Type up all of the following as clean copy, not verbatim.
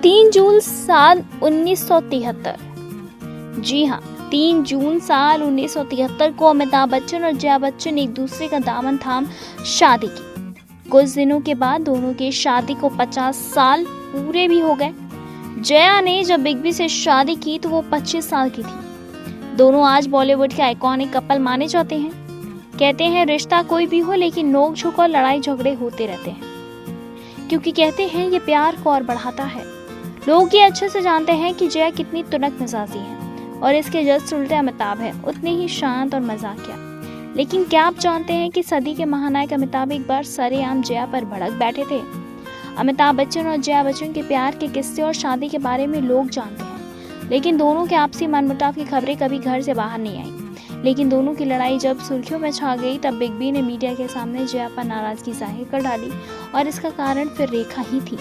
3 जून साल 1973। जी हाँ, 3 जून साल 1973 को अमिताभ बच्चन और जया बच्चन एक दूसरे का दामन थाम शादी की। कुछ दिनों के बाद दोनों की शादी को 50 साल पूरे भी हो गए। जया ने जब बिग बी से शादी की तो वो 25 साल की थी। दोनों आज बॉलीवुड के आइकॉनिक कपल माने जाते हैं। कहते हैं रिश्ता कोई भी हो लेकिन नोक झोंक और लड़ाई झगड़े होते रहते हैं, क्योंकि कहते हैं ये प्यार को और बढ़ाता है। लोग ये अच्छे से जानते हैं कि जया कितनी तुनक मिजाजी है और इसके जस्ट उल्टे अमिताभ है, उतने ही शांत और मजाकिया। लेकिन क्या आप जानते हैं कि सदी के महानायक अमिताभ एक बार सरेआम जया पर भड़क बैठे थे। अमिताभ बच्चन और जया बच्चन के प्यार के किस्से और शादी के बारे में लोग जानते हैं, लेकिन दोनों के आपसी मनमुटाव की खबरें कभी घर से बाहर नहीं आई। लेकिन दोनों की लड़ाई जब सुर्खियों में छा गई तब बिग बी ने मीडिया के सामने जया पर नाराजगी जाहिर कर डाली और इसका कारण फिर रेखा ही थी।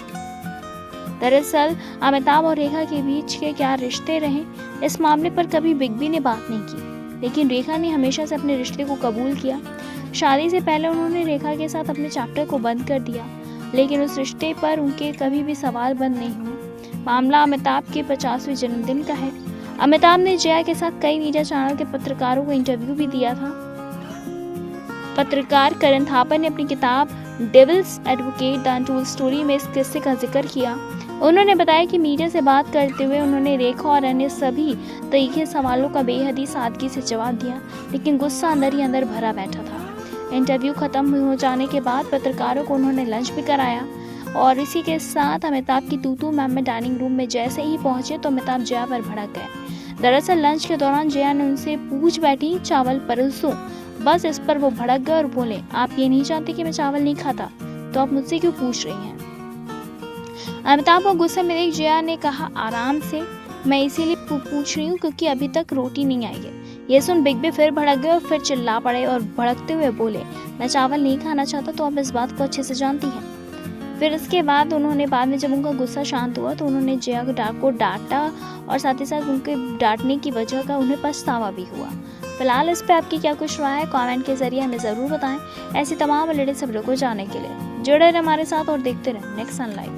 दरअसल अमिताभ और रेखा के बीच के क्या रिश्ते रहे, इस मामले पर कभी बिग बी ने बात नहीं की, लेकिन रेखा ने हमेशा से अपने रिश्ते को कबूल किया। शादी से पहले उन्होंने रेखा के साथ अपने चैप्टर को बंद कर दिया, लेकिन उस रिश्ते पर उनके कभी भी सवाल बंद नहीं हुए। मामला अमिताभ के 50वें जन्मदिन का है। अमिताभ ने जया के साथ कई मीडिया चैनल के पत्रकारों को इंटरव्यू भी दिया था। पत्रकार करण थापर ने अपनी किताब devil's advocate the untold story में इस किस्से का जिक्र किया। उन्होंने बताया कि मीडिया से बात करते हुए उन्होंने रेखा और अन्य सभी तीखे सवालों का बेहद ही सादगी से जवाब दिया, लेकिन गुस्सा अंदर ही अंदर भरा बैठा था। इंटरव्यू खत्म हो जाने के बाद पत्रकारों को उन्होंने लंच भी कराया और इसी के साथ अमिताभ की तूतू मैम में डाइनिंग रूम में जैसे ही पहुंचे तो अमिताभ जया पर भड़क गए। दरअसल लंच के दौरान जया ने उनसे पूछ बैठी चावल परोसूं, बस इस पर वो भड़क गए और बोले, आप ये नहीं जानते कि मैं चावल नहीं खाता, तो आप मुझसे क्यों पूछ रही हैं। अमिताभ को गुस्से में देख जया ने कहा, आराम से, मैं इसीलिए पूछ रही हूँ क्योंकि अभी तक रोटी नहीं आई है। ये सुन बिग बी फिर भड़क गए और फिर चिल्ला पड़े और भड़कते हुए बोले, मैं चावल नहीं खाना चाहता तो आप इस बात को अच्छे से जानती हैं। फिर इसके बाद उन्होंने बाद में जब उनका गुस्सा शांत हुआ तो उन्होंने जया को डांटा और साथ ही साथ उनके डांटने की वजह का उन्हें पछतावा भी हुआ। फिलहाल इस पे आपकी क्या कुछ राय है, कमेंट के जरिए हमें ज़रूर बताएं। ऐसी तमाम लेटेस्ट खबरों को जानने के लिए जुड़े रहे हमारे साथ और देखते रहें नेक्स्ट सन लाइव।